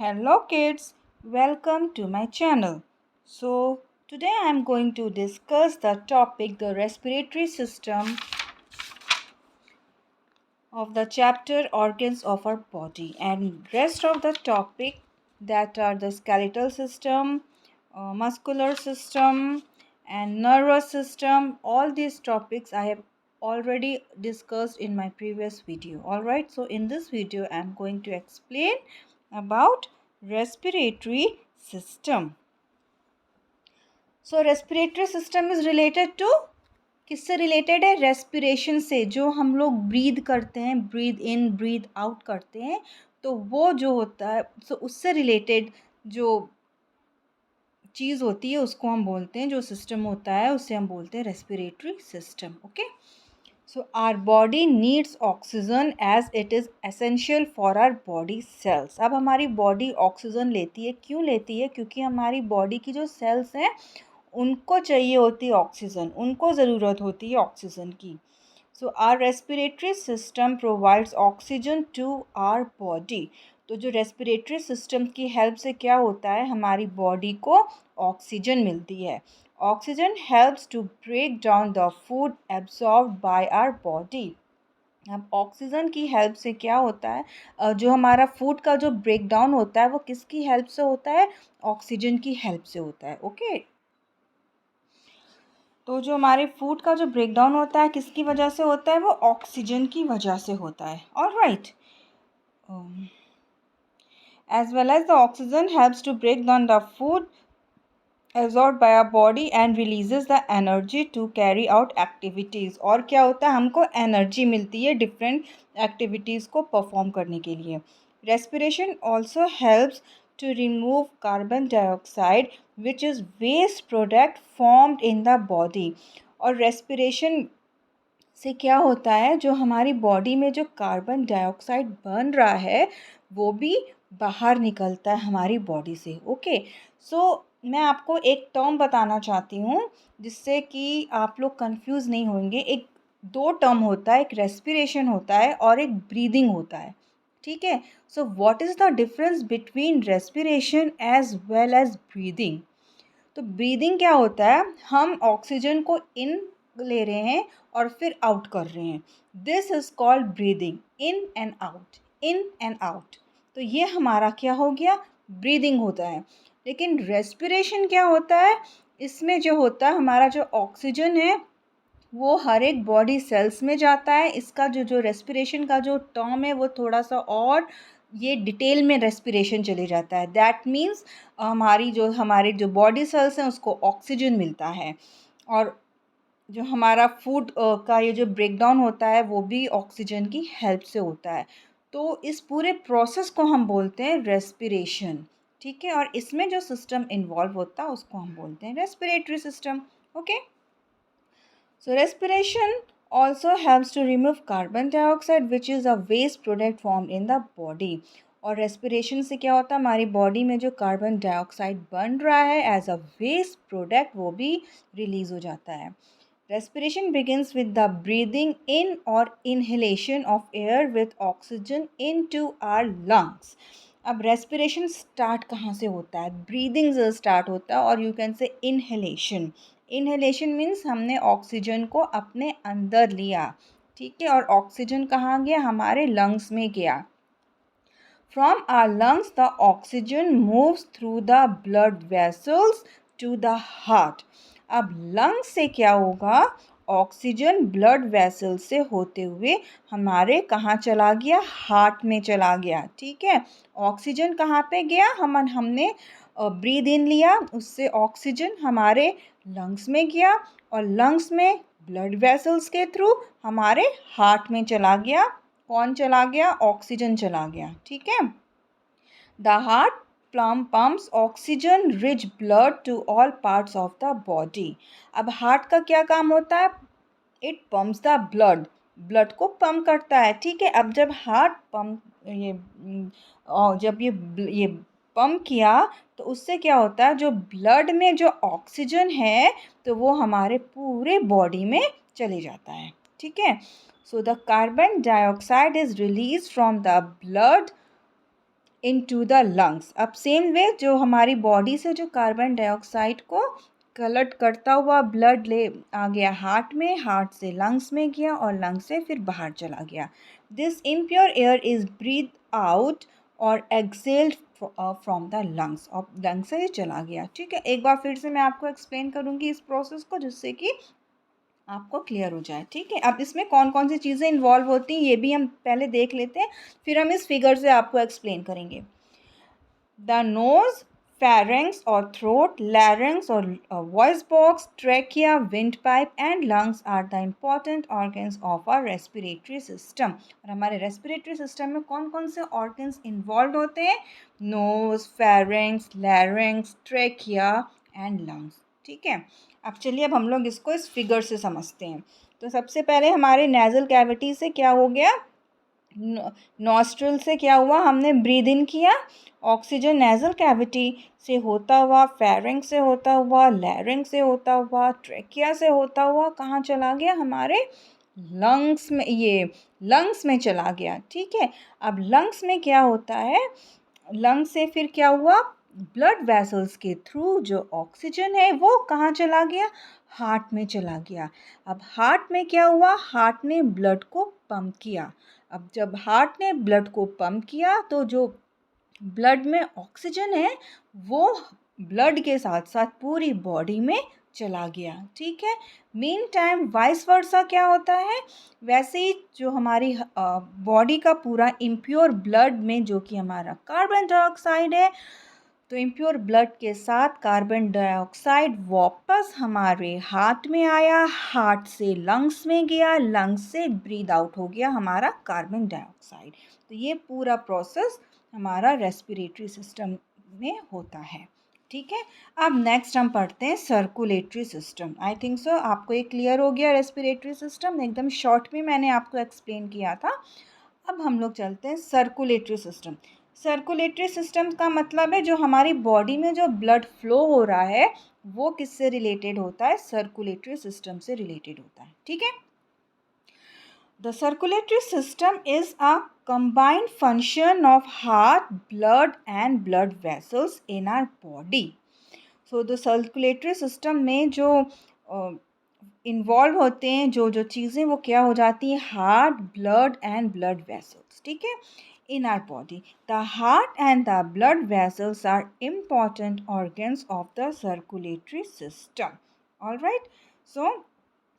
Hello kids, welcome to my channel. So today I am going to discuss the topic the respiratory system of the chapter organs of our body, and rest of the topic that are the skeletal system, muscular system and nervous system. All these topics I have already discussed in my previous video. Alright, so in this video I am going to explain about respiratory system. So respiratory system is related to, किससे related है? Respiration से. जो हम लोग breathe करते हैं, breathe in breathe out करते हैं, तो वो जो होता है सो उससे रिलेटेड जो चीज़ होती है उसको हम बोलते हैं, जो सिस्टम होता है उसे हम बोलते हैं respiratory system. Okay, so our body needs oxygen as it is essential for our body cells. अब हमारी बॉडी ऑक्सीजन लेती है. क्यों लेती है? क्योंकि हमारी बॉडी की जो सेल्स हैं उनको चाहिए होती है ऑक्सीजन, उनको ज़रूरत होती है ऑक्सीजन की. So our respiratory system provides oxygen to our body. तो जो रेस्पिरेटरी सिस्टम की हेल्प से क्या होता है, हमारी बॉडी को ऑक्सीजन मिलती है. Oxygen helps to break down the food absorbed by our body. अब ऑक्सीजन की हेल्प से क्या होता है, जो हमारा फूड का जो ब्रेक डाउन होता है वो किसकी हेल्प से होता है? ऑक्सीजन की हेल्प से होता है. ओके, तो जो हमारे फूड का जो ब्रेकडाउन होता है किसकी वजह से होता है? वो ऑक्सीजन की वजह से होता है. Alright, as well as the oxygen helps to break down the food absorbed by our body and releases the energy to carry out activities. और क्या होता है, हमको एनर्जी मिलती है डिफरेंट एक्टिविटीज़ को परफॉर्म करने के लिए. Respiration also helps to remove carbon dioxide which is waste product formed in the body. और respiration से क्या होता है, जो हमारी बॉडी में जो कार्बन डाइऑक्साइड बन रहा है वो भी बाहर निकलता है हमारी बॉडी से. ओके, सो मैं आपको एक टर्म बताना चाहती हूँ जिससे कि आप लोग कंफ्यूज नहीं होंगे. एक दो टर्म होता है, एक रेस्पिरेशन होता है और एक ब्रीदिंग होता है. ठीक है, so what is the difference between respiration as well as breathing? तो ब्रीदिंग क्या होता है, हम ऑक्सीजन को इन ले रहे हैं और फिर आउट कर रहे हैं. This is called breathing, in and out, in and out. तो ये हमारा क्या हो गया? ब्रीदिंग होता है. लेकिन रेस्पिरेशन क्या होता है? इसमें जो होता है हमारा जो ऑक्सीजन है वो हर एक बॉडी सेल्स में जाता है. इसका जो जो रेस्पिरेशन का जो टर्म है वो थोड़ा सा और ये डिटेल में रेस्पिरेशन चले जाता है. दैट मीन्स हमारे जो बॉडी सेल्स हैं उसको ऑक्सीजन मिलता है, और जो हमारा फूड का ये जो ब्रेकडाउन होता है वो भी ऑक्सीजन की हेल्प से होता है. तो इस पूरे प्रोसेस को हम बोलते हैं रेस्पिरेशन. ठीक है, और इसमें जो सिस्टम इन्वॉल्व होता है उसको हम बोलते हैं respiratory system. Okay, so respiration also helps to remove carbon dioxide which is a waste product formed in the body. और respiration से क्या होता है, हमारी बॉडी में जो कार्बन डाइऑक्साइड बन रहा है एज अ वेस्ट प्रोडक्ट वो भी रिलीज हो जाता है. Respiration begins with the breathing in or inhalation of air with oxygen into our lungs. अब रेस्पिरेशन स्टार्ट कहाँ से होता है? ब्रीदिंग से स्टार्ट होता है, और you can say inhalation. Inhalation means हमने ऑक्सीजन को अपने अंदर लिया. ठीक है, और ऑक्सीजन कहाँ गया? हमारे लंग्स में गया. From our lungs the oxygen moves through the blood vessels to the heart. अब लंग्स से क्या होगा? ऑक्सीजन ब्लड वेसल से होते हुए हमारे कहाँ चला गया? हार्ट में चला गया. ठीक है, ऑक्सीजन कहाँ पे गया? हमने ब्रीद इन लिया, उससे ऑक्सीजन हमारे लंग्स में गया, और लंग्स में ब्लड वेसल्स के थ्रू हमारे हार्ट में चला गया. कौन चला गया? ऑक्सीजन चला गया. ठीक है, the heart pumps oxygen rich blood to all parts of the body. अब हार्ट का क्या काम होता है? इट पम्प्स द ब्लड को पंप करता है. ठीक है, अब जब हार्ट पंप जब ये पंप किया तो उससे क्या होता है, जो ब्लड में जो ऑक्सीजन है तो वो हमारे पूरे बॉडी में चले जाता है. ठीक है, so the carbon dioxide is release from the blood into the lungs. अब सेम वे जो हमारी बॉडी से जो कार्बन डाइऑक्साइड को कलेक्ट करता हुआ ब्लड ले आ गया हार्ट में, हार्ट से लंग्स में गया और लंग्स से फिर बाहर चला गया। This impure air is breathe out और एक्सेल्ड फ्रॉम द लंग्स, और लंग्स से चला गया। ठीक है, एक बार फिर से मैं आपको एक्सप्लेन करूँगी इस प्रोसेस को, जिससे कि आपको क्लियर हो जाए। ठीक है, अब इसमें कौन कौन सी चीज़ें इन्वॉल्व होती हैं ये भी हम पहले देख लेते हैं, फिर हम इस फिगर से आपको एक्सप्लेन करेंगे। The nose, pharynx or throat, larynx or voice box, trachea, windpipe and lungs are the important organs of our respiratory system। और हमारे respiratory system में कौन कौन से organs involved होते हैं? Nose, pharynx, larynx, trachea and lungs। ठीक है, अब चलिए अब हम लोग इसको इस फिगर से समझते हैं। तो सबसे पहले हमारे nasal cavity से क्या हो गया? नॉस्ट्रल से क्या हुआ, हमने ब्रीद इन किया, ऑक्सीजन नेजल कैविटी से होता हुआ, फेरिंक्स से होता हुआ, लैरिंक्स से होता हुआ, ट्रेकिया से होता हुआ कहाँ चला गया, हमारे लंग्स में, ये लंग्स में चला गया। ठीक है, अब लंग्स में क्या होता है, लंग्स से फिर क्या हुआ, ब्लड वेसल्स के थ्रू जो ऑक्सीजन है वो कहाँ चला गया, हार्ट में चला गया। अब हार्ट में क्या हुआ, हार्ट ने ब्लड को पंप किया। अब जब हार्ट ने ब्लड को पंप किया तो जो ब्लड में ऑक्सीजन है वो ब्लड के साथ साथ पूरी बॉडी में चला गया। ठीक है, मीन टाइम वाइस वर्सा क्या होता है, वैसे ही जो हमारी बॉडी का पूरा इम्प्योर ब्लड में जो कि हमारा कार्बन डाइऑक्साइड है, तो इम्प्योर ब्लड के साथ कार्बन डाइऑक्साइड वापस हमारे हार्ट में आया, हार्ट से लंग्स में गया, लंग्स से ब्रीद आउट हो गया हमारा कार्बन डाइऑक्साइड। तो ये पूरा प्रोसेस हमारा रेस्पिरेटरी सिस्टम में होता है। ठीक है, अब नेक्स्ट हम पढ़ते हैं circulatory system. I think so आपको ये क्लियर हो गया, रेस्पिरेटरी सिस्टम एकदम शॉर्ट में मैंने आपको एक्सप्लेन किया था। अब हम लोग चलते हैं सर्कुलेटरी सिस्टम। सर्कुलेटरी सिस्टम का मतलब है जो हमारी बॉडी में जो ब्लड फ्लो हो रहा है वो किससे रिलेटेड होता है, सर्कुलेटरी सिस्टम से रिलेटेड होता है। ठीक है, the circulatory system is a combined function of heart, blood and blood vessels in our body। So the circulatory system में जो इन्वॉल्व होते हैं, जो जो चीज़ें, वो क्या हो जाती हैं, heart, blood and blood vessels. ठीक है, in our body the heart and the blood vessels are important organs of the circulatory system. Alright, so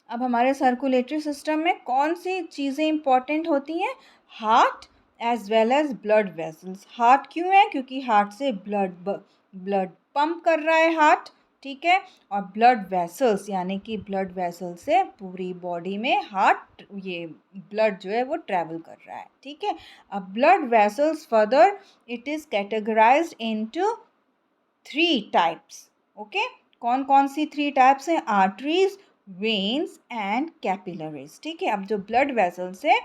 अब हमारे सर्कुलेटरी सिस्टम में कौन सी चीज़ें इंपॉर्टेंट होती हैं, heart as well as blood vessels. Heart क्यों है, क्योंकि हार्ट से ब्लड पंप कर रहा है हार्ट। ठीक है, और ब्लड वेसल्स यानी कि ब्लड वेसल से पूरी बॉडी में हार्ट, ये ब्लड जो है वो ट्रैवल कर रहा है। ठीक है, अब blood vessels further it is categorised into 3 types. Okay, कौन कौन सी 3 टाइप्स हैं, आर्टरीज, वेन्स एंड कैपिलरीज। ठीक है, अब जो ब्लड वेसल्स है,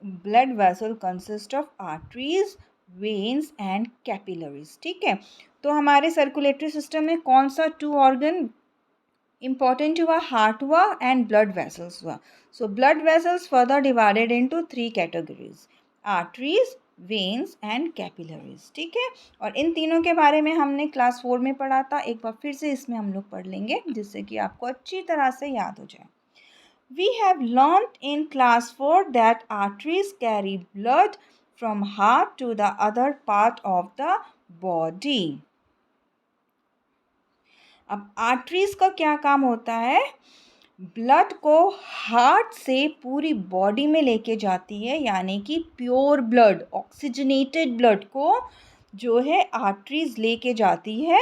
blood vessel consist of arteries, veins and capillaries. ठीक है, तो हमारे सर्कुलेटरी सिस्टम में कौन सा 2 ऑर्गन इम्पॉर्टेंट हुआ, हार्ट हुआ एंड ब्लड वेसल्स हुआ। So blood vessels further divided into 3 categories, arteries, veins and capillaries. ठीक है, और इन तीनों के बारे में हमने क्लास 4 में पढ़ा था, एक बार फिर से इसमें हम लोग पढ़ लेंगे जिससे कि आपको अच्छी तरह से याद हो जाए। We have learned in class 4 that arteries carry blood from heart to the other part of the body। अब आर्टरीज का क्या काम होता है, ब्लड को हार्ट से पूरी बॉडी में लेके जाती है, यानी कि प्योर ब्लड, ऑक्सीजनेटेड ब्लड को जो है आर्टरीज लेके जाती है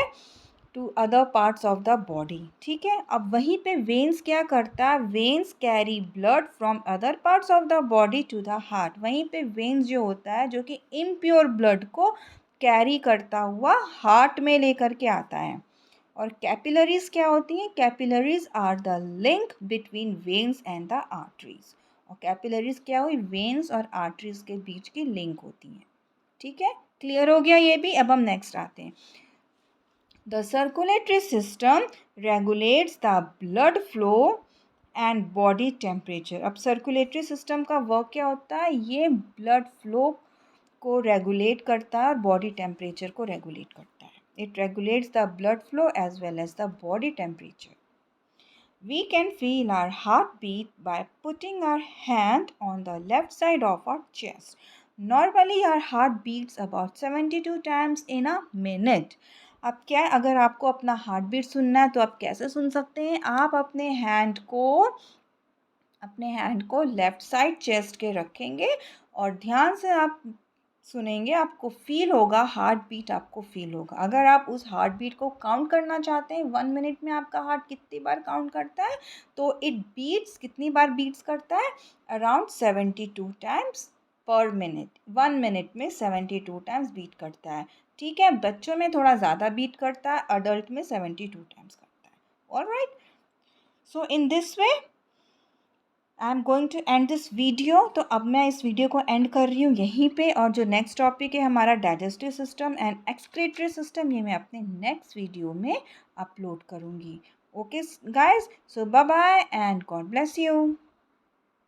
to other parts of the body. ठीक है, अब वहीं पे वेन्स क्या करता है, veins carry blood from other parts of the body to the heart. वहीं पे वेन्स जो होता है जो कि इम्प्योर ब्लड को कैरी करता हुआ हार्ट में लेकर के आता है। और कैपिलरीज क्या होती हैं, capillaries are the link between veins and the arteries. और कैपिलरीज क्या हुई, वेन्स और आर्टरीज के बीच की लिंक होती हैं। ठीक है, क्लियर हो गया ये भी। अब हम नेक्स्ट आते हैं, the circulatory system regulates the blood flow and body temperature. अब सर्कुलेटरी सिस्टम का वर्क क्या होता है, ये ब्लड फ्लो को रेगुलेट करता है और बॉडी टेम्परेचर को रेगुलेट करता है. It regulates the blood flow as well as the body temperature. We can feel our heartbeat by putting our hand on the left side of our chest. Normally our heart beats about 72 times in a minute. अब क्या है, अगर आपको अपना heart beat सुनना है तो आप कैसे सुन सकते हैं? आप अपने हैंड को लेफ़्ट साइड चेस्ट के रखेंगे और ध्यान से आप सुनेंगे, आपको फ़ील होगा, हार्ट बीट आपको फ़ील होगा. अगर आप उस हार्ट बीट को काउंट करना चाहते हैं, 1 मिनट में आपका हार्ट कितनी बार काउंट करता है, तो इट बीट्स कितनी बार बीट्स करता है? अराउंड 72 टाइम्स पर मिनट. 1 मिनट में 72 टाइम्स बीट करता है. ठीक है, बच्चों में थोड़ा ज़्यादा बीट करता है, अडल्ट में 72 टाइम्स करता है. Alright, so in this way I am going to end this video. तो अब मैं इस वीडियो को एंड कर रही हूँ यहीं पे, और जो नेक्स्ट टॉपिक है हमारा digestive system and excretory system, ये मैं अपने नेक्स्ट वीडियो में अपलोड करूँगी. Okay guys, so bye bye and God bless you.